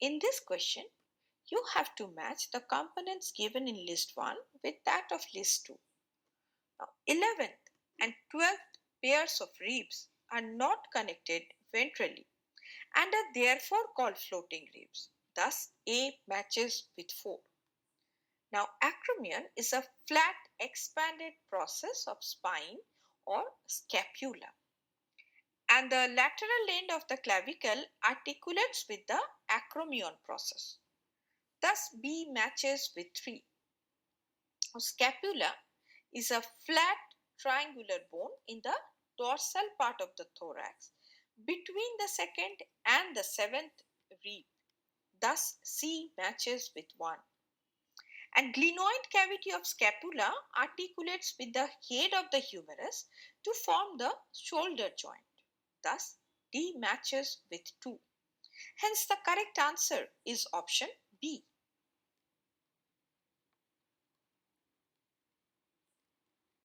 In this question, you have to match the components given in list 1 with that of list 2. Now, 11th and 12th pairs of ribs are not connected ventrally and are therefore called floating ribs. Thus, A matches with 4. Now, acromion is a flat expanded process of spine or scapula, and the lateral end of the clavicle articulates with the acromion process. Thus, B matches with 3. Scapula is a flat triangular bone in the dorsal part of the thorax between the second and the seventh rib. Thus, C matches with 1. And glenoid cavity of scapula articulates with the head of the humerus to form the shoulder joint. Thus, D matches with 2. Hence, the correct answer is option B.